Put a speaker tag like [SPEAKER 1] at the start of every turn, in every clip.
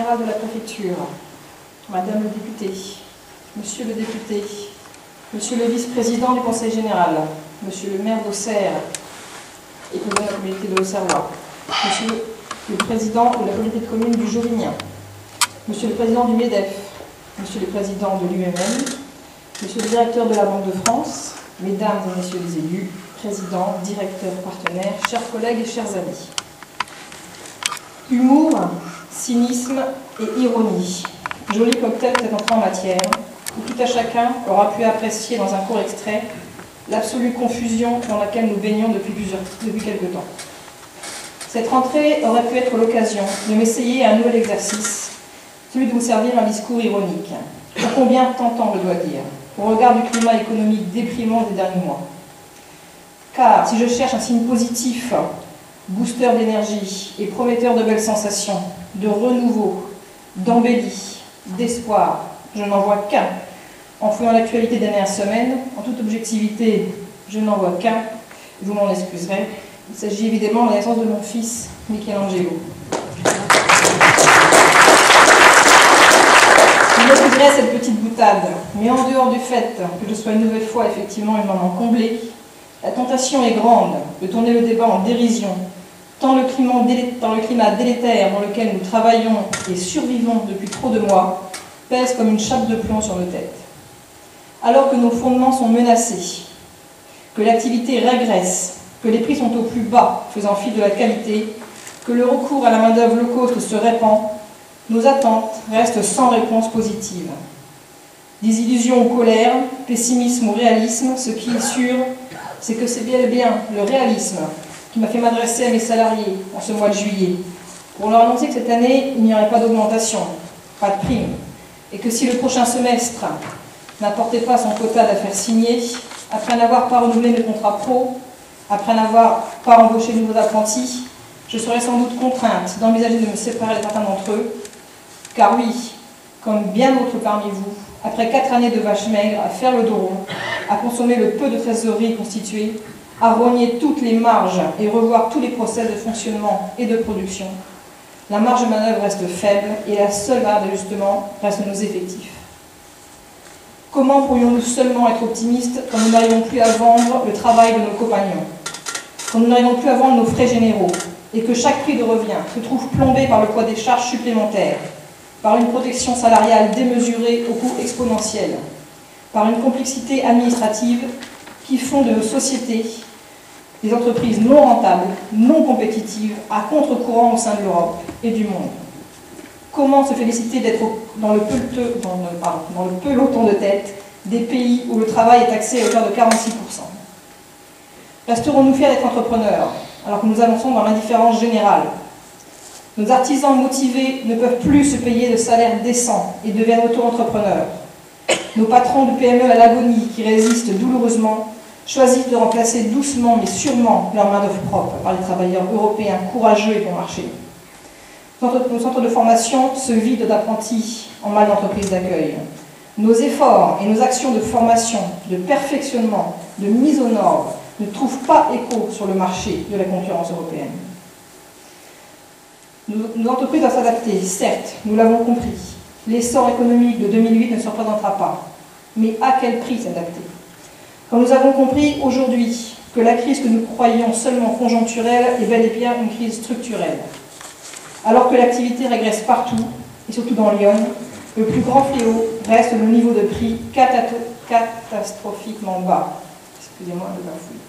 [SPEAKER 1] de la préfecture, Madame le député, Monsieur le député, Monsieur le vice-président du Conseil général, Monsieur le maire d'Auxerre et président de la communauté de l'Auxerrois, Monsieur le président de la communauté de communes du Jovinien, Monsieur le président du MEDEF, Monsieur le président de l'UMM, Monsieur le directeur de la Banque de France, Mesdames et Messieurs les élus, présidents, directeurs, partenaires, chers collègues et chers amis. Humour, cynisme et ironie. Joli cocktail peut être entré en matière, où tout à chacun aura pu apprécier dans un court extrait l'absolue confusion dans laquelle nous baignons depuis quelque temps. Cette rentrée aurait pu être l'occasion de m'essayer à un nouvel exercice, celui de vous servir un discours ironique, ô combien tentant je dois dire, au regard du climat économique déprimant des derniers mois. Car si je cherche un signe positif, booster d'énergie et prometteur de belles sensations, de renouveau, d'embellie, d'espoir, je n'en vois qu'un. En fouillant l'actualité des dernières semaines, en toute objectivité, je n'en vois qu'un, vous m'en excuserez. Il s'agit évidemment de la naissance de mon fils, Michelangelo. Je m'excuserai cette petite boutade, mais en dehors du fait que je sois une nouvelle fois effectivement une maman comblée, la tentation est grande de tourner le débat en dérision, tant le climat délétère dans lequel nous travaillons et survivons depuis trop de mois pèse comme une chape de plomb sur nos têtes. Alors que nos fondements sont menacés, que l'activité régresse, que les prix sont au plus bas, faisant fi de la qualité, que le recours à la main-d'œuvre low cost se répand, nos attentes restent sans réponse positive. Désillusion ou colère, pessimisme ou réalisme, ce qui est sûr, c'est que c'est bien le réalisme qui m'a fait m'adresser à mes salariés en ce mois de juillet, pour leur annoncer que cette année, il n'y aurait pas d'augmentation, pas de prime, et que si le prochain semestre n'apportait pas son quota d'affaires signées, après n'avoir pas renouvelé mes contrats pro, après n'avoir pas embauché de nouveaux apprentis, je serais sans doute contrainte d'envisager de me séparer de certains d'entre eux, car oui, comme bien d'autres parmi vous, après 4 années de vache maigre à faire le dos rond, à consommer le peu de trésorerie constituée, à rogner toutes les marges et revoir tous les process de fonctionnement et de production, la marge de manœuvre reste faible et la seule variable d'ajustement reste nos effectifs. Comment pourrions-nous seulement être optimistes quand nous n'arrivons plus à vendre le travail de nos compagnons, quand nous n'arrivons plus à vendre nos frais généraux et que chaque prix de revient se trouve plombé par le poids des charges supplémentaires, par une protection salariale démesurée au coût exponentiel, par une complexité administrative qui font de nos sociétés des entreprises non rentables, non compétitives, à contre-courant au sein de l'Europe et du monde. Comment se féliciter d'être dans le peloton de tête des pays où le travail est taxé à hauteur de 46%? Resterons-nous fiers d'être entrepreneurs, alors que nous avançons dans l'indifférence générale? Nos artisans motivés ne peuvent plus se payer de salaires décents et deviennent auto-entrepreneurs. Nos patrons de PME à l'agonie, qui résistent douloureusement, choisissent de remplacer doucement mais sûrement leur main-d'œuvre propre par les travailleurs européens courageux et bon marché. Nos centres de formation se vident d'apprentis en mal d'entreprise d'accueil. Nos efforts et nos actions de formation, de perfectionnement, de mise aux normes ne trouvent pas écho sur le marché de la concurrence européenne. Nos entreprises doivent s'adapter, certes, nous l'avons compris. L'essor économique de 2008 ne se représentera pas. Mais à quel prix s'adapter? Quand nous avons compris aujourd'hui que la crise que nous croyions seulement conjoncturelle est bel et bien une crise structurelle. Alors que l'activité régresse partout, et surtout dans Lyon, le plus grand fléau reste le niveau de prix catastrophiquement bas. Excusez-moi de bafouiller.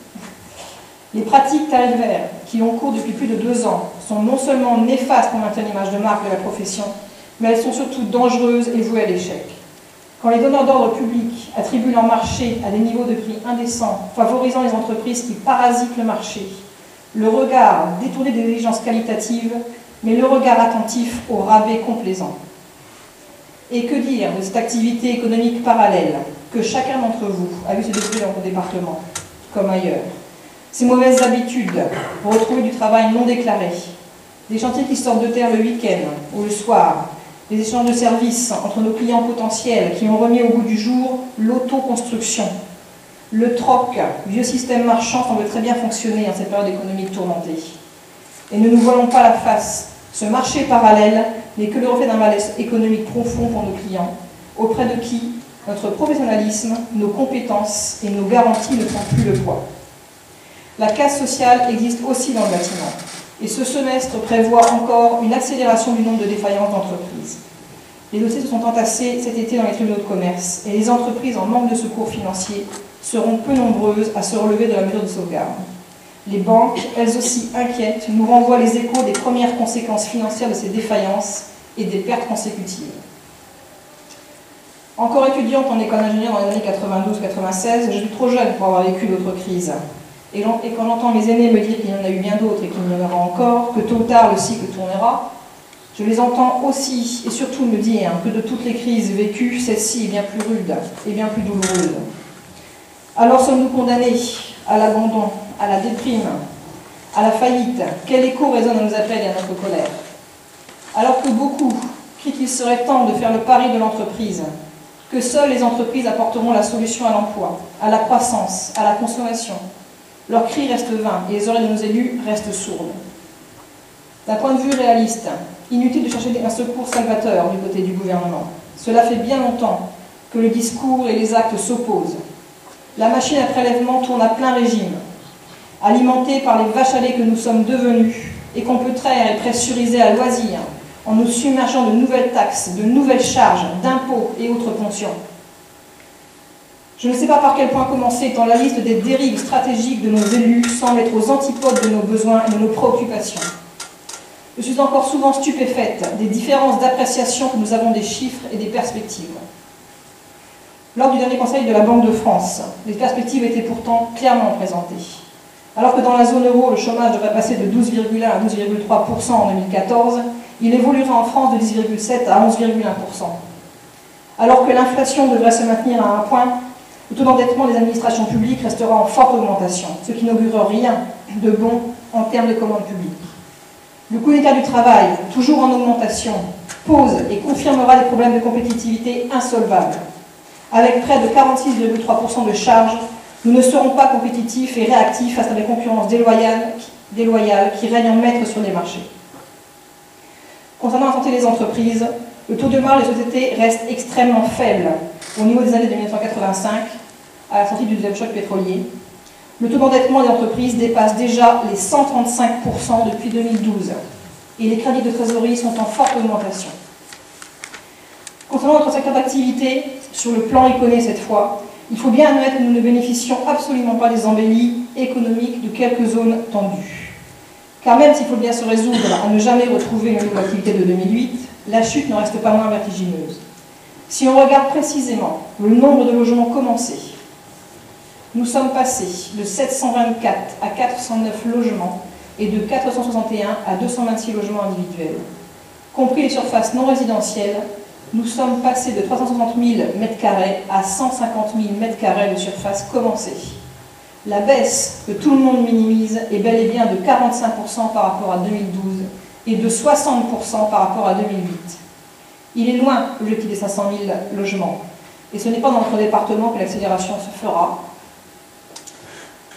[SPEAKER 1] Les pratiques tarifaires qui ont cours depuis plus de 2 ans sont non seulement néfastes pour maintenir l'image de marque de la profession, mais elles sont surtout dangereuses et vouées à l'échec. Quand les donneurs d'ordre publics attribuent leur marché à des niveaux de prix indécents, favorisant les entreprises qui parasitent le marché, le regard détourné des exigences qualitatives, mais le regard attentif au rabais complaisant. Et que dire de cette activité économique parallèle que chacun d'entre vous a vu se développer dans vos départements, comme ailleurs? Ces mauvaises habitudes pour retrouver du travail non déclaré, des chantiers qui sortent de terre le week-end ou le soir, des échanges de services entre nos clients potentiels qui ont remis au goût du jour l'autoconstruction. Le troc, vieux système marchand, semble très bien fonctionner en cette période économique tourmentée. Et ne nous voilons pas la face, ce marché parallèle n'est que le reflet d'un malaise économique profond pour nos clients, auprès de qui notre professionnalisme, nos compétences et nos garanties ne font plus le poids. La casse sociale existe aussi dans le bâtiment, et ce semestre prévoit encore une accélération du nombre de défaillances d'entreprises. Les dossiers se sont entassés cet été dans les tribunaux de commerce, et les entreprises en manque de secours financiers seront peu nombreuses à se relever de la mesure de sauvegarde. Les banques, elles aussi inquiètes, nous renvoient les échos des premières conséquences financières de ces défaillances et des pertes consécutives. Encore étudiante en école d'ingénieur dans les années 92-96, je suis trop jeune pour avoir vécu d'autres crises. Et quand j'entends mes aînés me dire qu'il y en a eu bien d'autres et qu'il y en aura encore, que tôt ou tard le cycle tournera, je les entends aussi et surtout me dire que de toutes les crises vécues, celle-ci est bien plus rude et bien plus douloureuse. Alors sommes-nous condamnés à l'abandon, à la déprime, à la faillite? Quel écho résonne à nos appels et à notre colère? Alors que beaucoup crient qu'il serait temps de faire le pari de l'entreprise, que seules les entreprises apporteront la solution à l'emploi, à la croissance, à la consommation, leurs cris restent vains et les oreilles de nos élus restent sourdes. D'un point de vue réaliste, inutile de chercher un secours salvateur du côté du gouvernement. Cela fait bien longtemps que le discours et les actes s'opposent. La machine à prélèvement tourne à plein régime, alimentée par les vaches à lait que nous sommes devenus et qu'on peut traire et pressuriser à loisir en nous submergeant de nouvelles taxes, de nouvelles charges, d'impôts et autres ponctions. Je ne sais pas par quel point commencer, tant la liste des dérives stratégiques de nos élus semble être aux antipodes de nos besoins et de nos préoccupations. Je suis encore souvent stupéfaite des différences d'appréciation que nous avons des chiffres et des perspectives. Lors du dernier conseil de la Banque de France, les perspectives étaient pourtant clairement présentées. Alors que dans la zone euro, le chômage devrait passer de 12,1 à 12,3% en 2014, il évoluera en France de 10,7 à 11,1%. Alors que l'inflation devrait se maintenir à 1 point, le taux d'endettement des administrations publiques restera en forte augmentation, ce qui n'augure rien de bon en termes de commandes publiques. Le coût unitaire du travail, toujours en augmentation, pose et confirmera des problèmes de compétitivité insolvables. Avec près de 46,3% de charges, nous ne serons pas compétitifs et réactifs face à des concurrences déloyales qui règnent en maître sur les marchés. Concernant la santé des entreprises, le taux de marge des sociétés reste extrêmement faible au niveau des années de 1985, à la sortie du deuxième choc pétrolier. Le taux d'endettement des entreprises dépasse déjà les 135% depuis 2012 et les crédits de trésorerie sont en forte augmentation. Concernant notre secteur d'activité, sur le plan iconé cette fois, il faut bien admettre que nous ne bénéficions absolument pas des embellis économiques de quelques zones tendues. Car même s'il faut bien se résoudre à ne jamais retrouver le niveau d'activité de 2008, la chute ne reste pas moins vertigineuse. Si on regarde précisément le nombre de logements commencés, nous sommes passés de 724 à 409 logements et de 461 à 226 logements individuels. Compris les surfaces non résidentielles, nous sommes passés de 360 000 m² à 150 000 m² de surface commencée. La baisse que tout le monde minimise est bel et bien de 45% par rapport à 2012 et de 60% par rapport à 2008. Il est loin l'objectif des 500 000 logements et ce n'est pas dans notre département que l'accélération se fera.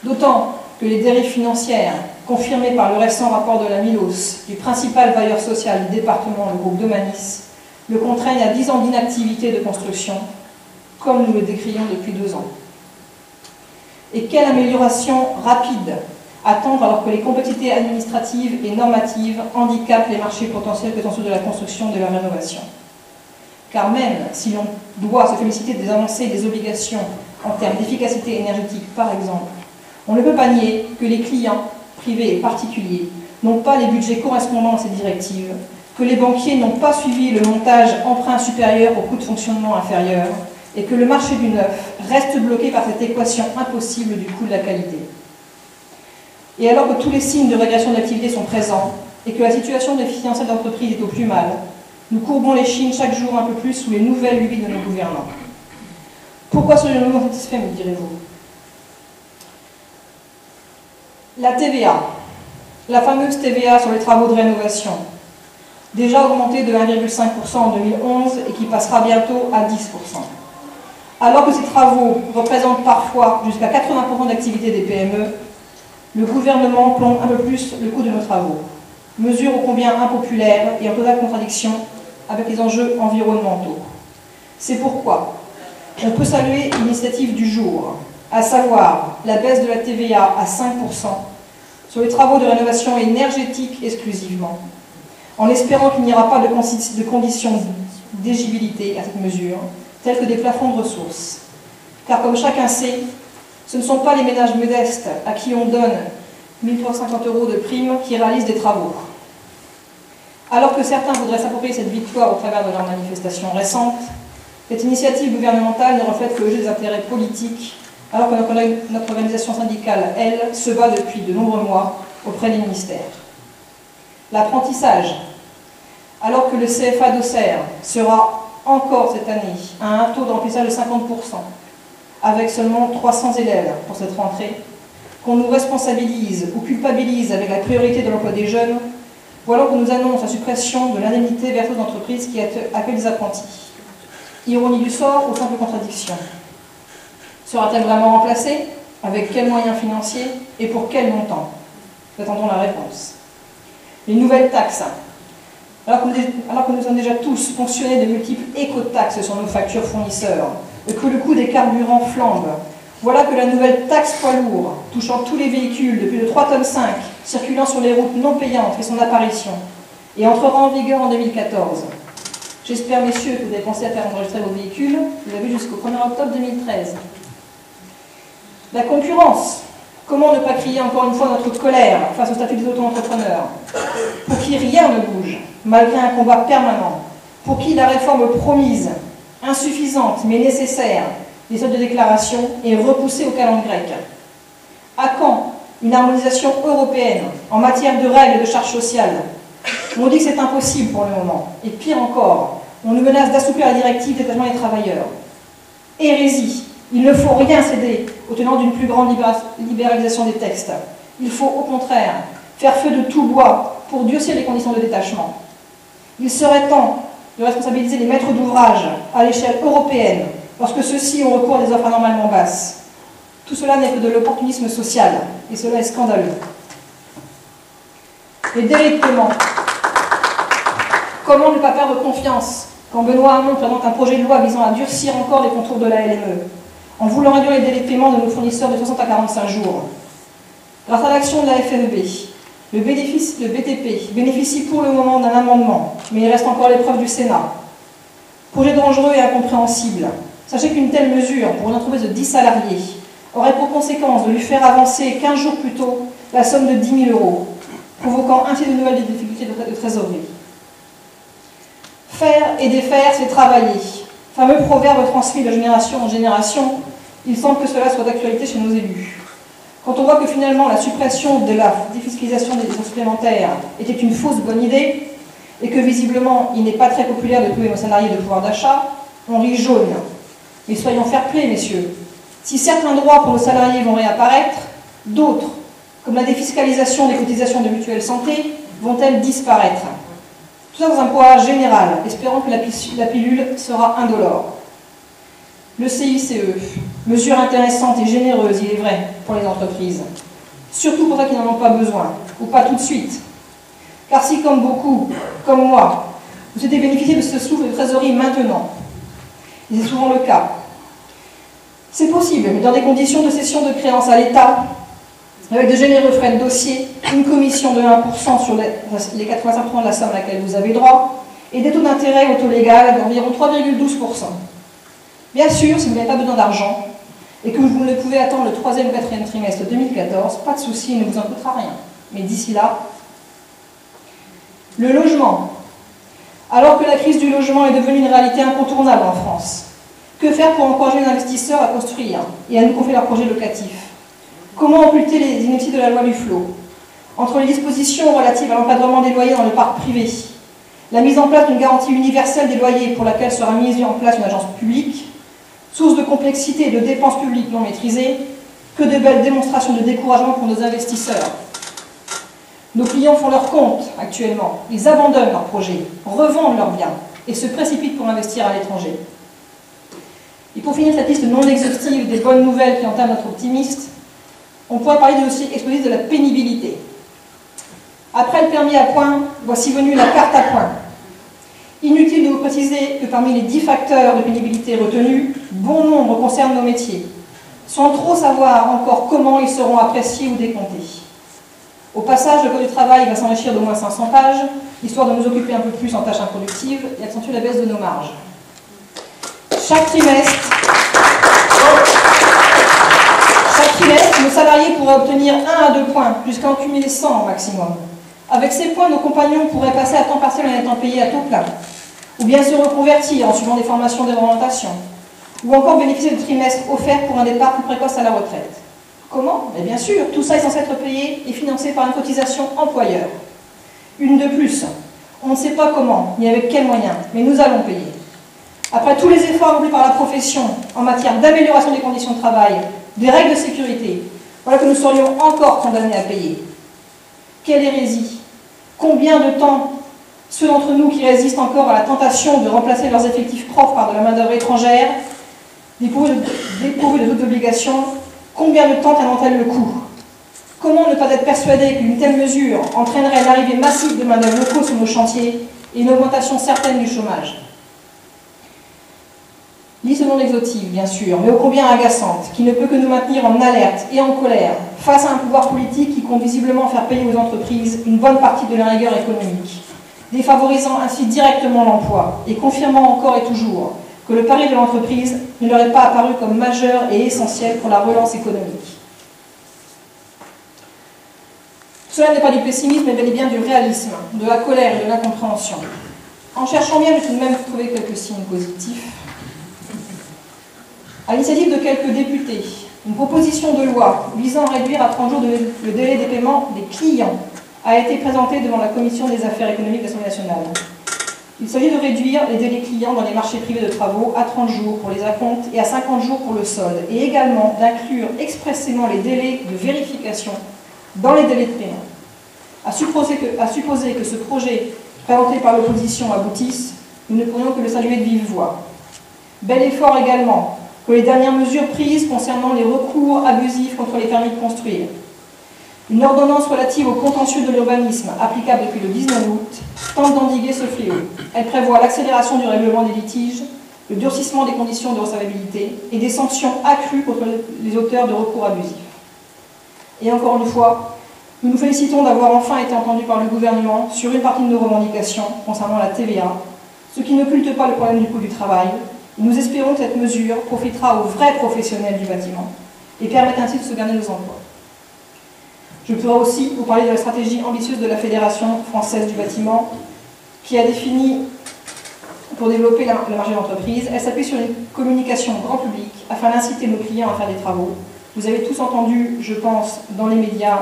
[SPEAKER 1] D'autant que les dérives financières, confirmées par le récent rapport de la Milos, du principal bailleur social du département, le groupe Domanis, le contraignent à 10 ans d'inactivité de construction, comme nous le décrions depuis 2 ans. Et quelle amélioration rapide attendre alors que les complexités administratives et normatives handicapent les marchés potentiels que sont ceux de la construction et de la rénovation. Car même si l'on doit se féliciter des avancées et des obligations en termes d'efficacité énergétique par exemple, on ne peut pas nier que les clients, privés et particuliers, n'ont pas les budgets correspondant à ces directives, que les banquiers n'ont pas suivi le montage emprunt supérieur au coût de fonctionnement inférieur, et que le marché du neuf reste bloqué par cette équation impossible du coût de la qualité. Et alors que tous les signes de régression de l'activité sont présents, et que la situation des financières d'entreprise est au plus mal, nous courbons l'échine chaque jour un peu plus sous les nouvelles lubies de nos gouvernants. Pourquoi serions-nous insatisfaits, me direz-vous? La TVA, la fameuse TVA sur les travaux de rénovation, déjà augmentée de 1,5% en 2011 et qui passera bientôt à 10%. Alors que ces travaux représentent parfois jusqu'à 80% d'activité des PME, le gouvernement plombe un peu plus le coût de nos travaux. mesure ô combien impopulaire et en totale contradiction avec les enjeux environnementaux. C'est pourquoi on peut saluer l'initiative du jour, à savoir la baisse de la TVA à 5% sur les travaux de rénovation énergétique exclusivement, en espérant qu'il n'y aura pas de conditions d'éligibilité à cette mesure, telles que des plafonds de ressources. Car comme chacun sait, ce ne sont pas les ménages modestes à qui on donne 1 350 € de prime qui réalisent des travaux. Alors que certains voudraient s'approprier cette victoire au travers de leurs manifestations récentes, cette initiative gouvernementale ne reflète que le jeu des intérêts politiques, alors que notre organisation syndicale, elle, se bat depuis de nombreux mois auprès des ministères. L'apprentissage. Alors que le CFA d'Auxerre sera encore cette année à un taux de remplissage de 50%, avec seulement 300 élèves pour cette rentrée, qu'on nous responsabilise ou culpabilise avec la priorité de l'emploi des jeunes, ou alors qu'on nous annonce la suppression de l'indemnité versée aux entreprises qui accueillent des apprentis. Ironie du sort ou simple contradiction? Sera-t-elle vraiment remplacée? Avec quels moyens financiers et pour quel montant? Nous attendons la réponse. Les nouvelles taxes. Alors que nous sommes déjà tous fonctionnés de multiples éco-taxes sur nos factures fournisseurs, et que le coût des carburants flambe, voilà que la nouvelle taxe poids lourd, touchant tous les véhicules de plus de 3,5 tonnes, circulant sur les routes non payantes, fait son apparition et entrera en vigueur en 2014. J'espère, messieurs, que vous avez pensé à faire enregistrer vos véhicules. Vous l'avez jusqu'au 1er octobre 2013. La concurrence. Comment ne pas crier encore une fois notre colère face au statut des auto-entrepreneurs, pour qui rien ne bouge, malgré un combat permanent, pour qui la réforme promise, insuffisante mais nécessaire, des seuils de déclaration est repoussée au calendrier grec. À quand une harmonisation européenne en matière de règles et de charges sociales? On dit que c'est impossible pour le moment. Et pire encore, on nous menace d'assouplir la directive détachement des travailleurs. Hérésie. Il ne faut rien céder au tenant d'une plus grande libéralisation des textes. Il faut au contraire faire feu de tout bois pour durcir les conditions de détachement. Il serait temps de responsabiliser les maîtres d'ouvrage à l'échelle européenne lorsque ceux-ci ont recours à des offres anormalement basses. Tout cela n'est que de l'opportunisme social, et cela est scandaleux. Les délais de paiement. Comment ne pas perdre confiance quand Benoît Hamon présente un projet de loi visant à durcir encore les contours de la LME, en voulant réduire les délais de paiement de nos fournisseurs de 60 à 45 jours. Grâce à l'action de la FNB, le BTP bénéficie pour le moment d'un amendement, mais il reste encore l'épreuve du Sénat. Projet dangereux et incompréhensible. Sachez qu'une telle mesure, pour une entreprise de 10 salariés, aurait pour conséquence de lui faire avancer 15 jours plus tôt la somme de 10 000 €, provoquant ainsi de nouvelles difficultés de trésorerie. Faire et défaire, c'est travailler. Fameux proverbe transmis de génération en génération, il semble que cela soit d'actualité chez nos élus. Quand on voit que finalement la suppression de la défiscalisation des dépenses supplémentaires était une fausse bonne idée, et que visiblement il n'est pas très populaire de priver nos salariés de pouvoir d'achat, on rit jaune. Mais soyons fair-play, messieurs. Si certains droits pour nos salariés vont réapparaître, d'autres, comme la défiscalisation des cotisations de mutuelle santé, vont-elles disparaître? Tout ça dans un poids général, espérant que la pilule sera indolore. Le CICE, mesure intéressante et généreuse, il est vrai, pour les entreprises. Surtout pour ceux qui n'en ont pas besoin, ou pas tout de suite. Car si, comme beaucoup, comme moi, vous souhaitez bénéficier de ce souffle de trésorerie maintenant, et c'est souvent le cas, c'est possible, mais dans des conditions de cession de créances à l'État, avec de généreux frais de dossier, une commission de 1% sur les 85% de la somme à laquelle vous avez droit, et des taux d'intérêt au taux légal d'environ 3,12%. Bien sûr, si vous n'avez pas besoin d'argent, et que vous ne pouvez attendre le 3e ou 4e trimestre 2014, pas de souci, il ne vous en coûtera rien. Mais d'ici là, le logement. Alors que la crise du logement est devenue une réalité incontournable en France, que faire pour encourager les investisseurs à construire et à nous confier leurs projets locatifs? Comment occulter les inepties de la loi Duflot? Entre les dispositions relatives à l'encadrement des loyers dans le parc privé, la mise en place d'une garantie universelle des loyers pour laquelle sera mise en place une agence publique, source de complexité et de dépenses publiques non maîtrisées, que de belles démonstrations de découragement pour nos investisseurs. Nos clients font leur compte actuellement, ils abandonnent leurs projets, revendent leurs biens et se précipitent pour investir à l'étranger. Et pour finir cette liste non exhaustive des bonnes nouvelles qui entament notre optimiste, on pourrait parler de aussi explosif de la pénibilité. Après le permis à points, voici venue la carte à points. Inutile de vous préciser que parmi les 10 facteurs de pénibilité retenus, bon nombre concernent nos métiers, sans trop savoir encore comment ils seront appréciés ou décomptés. Au passage, le Code du travail va s'enrichir d'au moins 500 pages, histoire de nous occuper un peu plus en tâches improductives et accentuer la baisse de nos marges. Chaque trimestre, nos salariés pourraient obtenir 1 à 2 points, jusqu'à en cumuler 100 au maximum. Avec ces points, nos compagnons pourraient passer à temps partiel en étant payés à taux plein, ou bien se reconvertir en suivant des formations d'orientation, ou encore bénéficier de trimestres offerts pour un départ plus précoce à la retraite. Comment? Bien sûr, tout ça est censé être payé et financé par une cotisation employeur. Une de plus. On ne sait pas comment, ni avec quels moyens, mais nous allons payer. Après tous les efforts accomplis par la profession en matière d'amélioration des conditions de travail, des règles de sécurité, voilà que nous serions encore condamnés à payer. Quelle hérésie! Combien de temps ceux d'entre nous qui résistent encore à la tentation de remplacer leurs effectifs propres par de la main-d'œuvre étrangère, dépourvus de toute obligation, combien de temps tiendront-elles le coup? Comment ne pas être persuadé qu'une telle mesure entraînerait l'arrivée massive de main-d'œuvre locaux sur nos chantiers et une augmentation certaine du chômage? Liste non exhaustive, bien sûr, mais ô combien agaçante, qui ne peut que nous maintenir en alerte et en colère face à un pouvoir politique qui compte visiblement faire payer aux entreprises une bonne partie de la rigueur économique, défavorisant ainsi directement l'emploi et confirmant encore et toujours que le pari de l'entreprise ne leur est pas apparu comme majeur et essentiel pour la relance économique. Cela n'est pas du pessimisme, mais bel et bien du réalisme, de la colère et de l'incompréhension. En cherchant bien, j'ai tout de même trouvé quelques signes positifs. À l'initiative de quelques députés, une proposition de loi visant à réduire à 30 jours le délai des paiements des clients a été présentée devant la Commission des affaires économiques de l'Assemblée nationale. Il s'agit de réduire les délais clients dans les marchés privés de travaux à 30 jours pour les acomptes et à 50 jours pour le solde, et également d'inclure expressément les délais de vérification dans les délais de paiement. À supposer que ce projet présenté par l'opposition aboutisse, nous ne pourrions que le saluer de vive voix. Bel effort également que les dernières mesures prises concernant les recours abusifs contre les permis de construire. Une ordonnance relative au contentieux de l'urbanisme, applicable depuis le 19 août, tente d'endiguer ce fléau. Elle prévoit l'accélération du règlement des litiges, le durcissement des conditions de recevabilité et des sanctions accrues contre les auteurs de recours abusifs. Et encore une fois, nous nous félicitons d'avoir enfin été entendus par le gouvernement sur une partie de nos revendications concernant la TVA, ce qui n'occulte pas le problème du coût du travail. Nous espérons que cette mesure profitera aux vrais professionnels du bâtiment et permettra ainsi de sauvegarder nos emplois. Je pourrais aussi vous parler de la stratégie ambitieuse de la Fédération française du bâtiment qui a défini pour développer le marché d'entreprise. Elle s'appuie sur une communication grand public afin d'inciter nos clients à faire des travaux. Vous avez tous entendu, je pense, dans les médias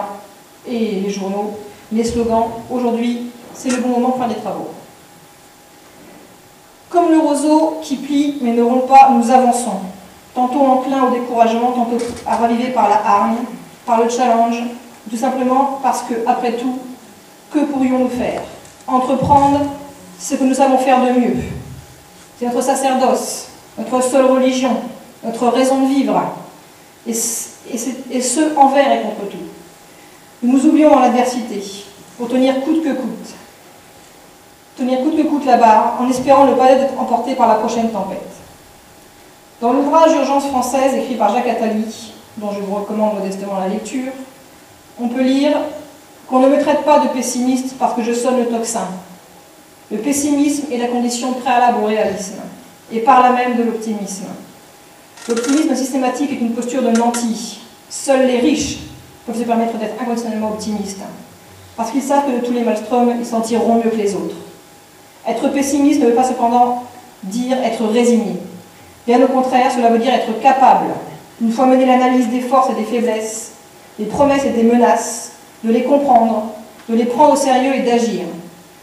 [SPEAKER 1] et les journaux, les slogans « Aujourd'hui, c'est le bon moment pour faire des travaux ». Comme le roseau qui plie mais ne rompt pas, nous avançons, tantôt enclin au découragement, tantôt à raviver par la hargne, par le challenge, tout simplement parce que, après tout, que pourrions-nous faire? Entreprendre ce que nous savons faire de mieux. C'est notre sacerdoce, notre seule religion, notre raison de vivre, et ce envers et contre tout. Nous nous oublions dans l'adversité, pour tenir coûte que coûte. Tenir coûte que coûte la barre, en espérant ne pas être emporté par la prochaine tempête. Dans l'ouvrage Urgence française, écrit par Jacques Attali, dont je vous recommande modestement la lecture, on peut lire qu'on ne me traite pas de pessimiste parce que je sonne le tocsin. Le pessimisme est la condition préalable au réalisme, et par là même de l'optimisme. L'optimisme systématique est une posture de nanti. Seuls les riches peuvent se permettre d'être inconditionnellement optimistes, parce qu'ils savent que de tous les maelstroms, ils s'en tireront mieux que les autres. Être pessimiste ne veut pas cependant dire être résigné. Bien au contraire, cela veut dire être capable, une fois mené l'analyse des forces et des faiblesses, des promesses et des menaces, de les comprendre, de les prendre au sérieux et d'agir.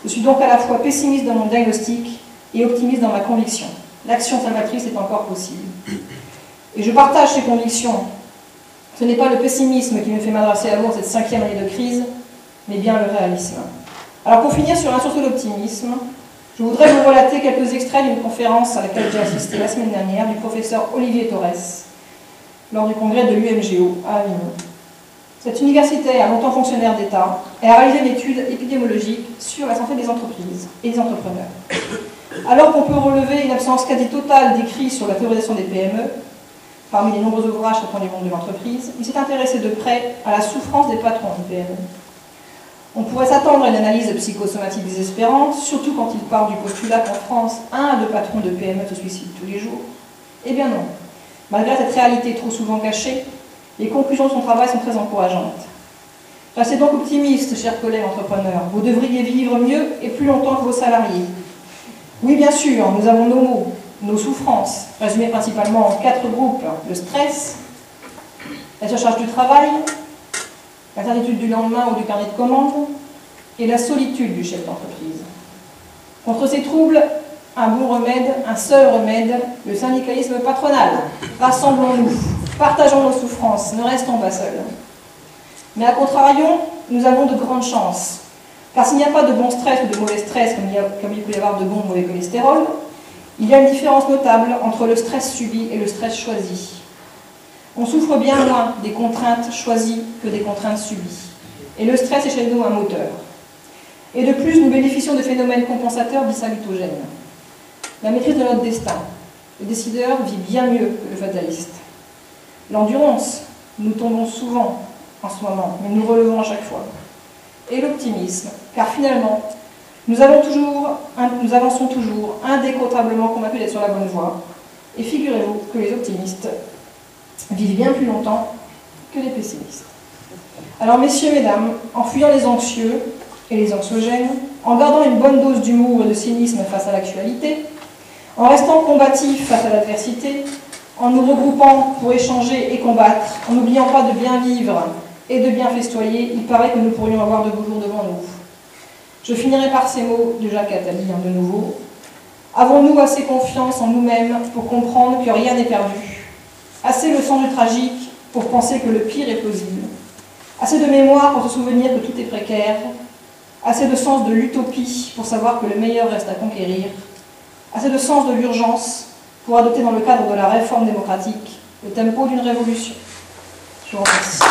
[SPEAKER 1] Je suis donc à la fois pessimiste dans mon diagnostic et optimiste dans ma conviction. L'action salvatrice est encore possible. Et je partage ces convictions. Ce n'est pas le pessimisme qui me fait m'adresser à vous en cette 5e année de crise, mais bien le réalisme. Alors pour finir sur un sursaut d'optimisme, je voudrais vous relater quelques extraits d'une conférence à laquelle j'ai assisté la semaine dernière du professeur Olivier Torres lors du congrès de l'UMGO à Avignon. Cette universitaire, longtemps fonctionnaire d'État, a réalisé une étude épidémiologique sur la santé des entreprises et des entrepreneurs. Alors qu'on peut relever une absence quasi totale d'écrits sur la théorisation des PME, parmi les nombreux ouvrages traitant du monde de l'entreprise, il s'est intéressé de près à la souffrance des patrons des PME. On pourrait s'attendre à une analyse psychosomatique désespérante, surtout quand il part du postulat qu'en France, 1 à 2 patrons de PME se suicident tous les jours. Eh bien non. Malgré cette réalité trop souvent cachée, les conclusions de son travail sont très encourageantes. Restez donc optimistes, chers collègues entrepreneurs. Vous devriez vivre mieux et plus longtemps que vos salariés. Oui, bien sûr, nous avons nos maux, nos souffrances, résumées principalement en 4 groupes. Le stress, la surcharge du travail, l'incertitude du lendemain ou du carnet de commandes, et la solitude du chef d'entreprise. Contre ces troubles, un bon remède, un seul remède, le syndicalisme patronal. Rassemblons-nous, partageons nos souffrances, ne restons pas seuls. Mais à contrario, nous avons de grandes chances. Car s'il n'y a pas de bon stress ou de mauvais stress, comme il peut y avoir de bon ou mauvais cholestérol, il y a une différence notable entre le stress subi et le stress choisi. On souffre bien moins des contraintes choisies que des contraintes subies. Et le stress est chez nous un moteur. Et de plus, nous bénéficions de phénomènes compensateurs dits salutogènes. La maîtrise de notre destin. Le décideur vit bien mieux que le fataliste. L'endurance. Nous tombons souvent en ce moment, mais nous relevons à chaque fois. Et l'optimisme, car finalement, nous avançons toujours indécrottable convaincus d'être sur la bonne voie. Et figurez-vous que les optimistes vivent bien plus longtemps que les pessimistes. Alors messieurs, mesdames, en fuyant les anxieux et les anxiogènes, en gardant une bonne dose d'humour et de cynisme face à l'actualité, en restant combatifs face à l'adversité, en nous regroupant pour échanger et combattre, en n'oubliant pas de bien vivre et de bien festoyer, il paraît que nous pourrions avoir de beaux jours devant nous. Je finirai par ces mots de Jacques Attali, de nouveau. Avons-nous assez confiance en nous-mêmes pour comprendre que rien n'est perdu? Assez le sens du tragique pour penser que le pire est possible? Assez de mémoire pour se souvenir que tout est précaire? Assez de sens de l'utopie pour savoir que le meilleur reste à conquérir? Assez de sens de l'urgence pour adopter dans le cadre de la réforme démocratique le tempo d'une révolution? Je vous remercie.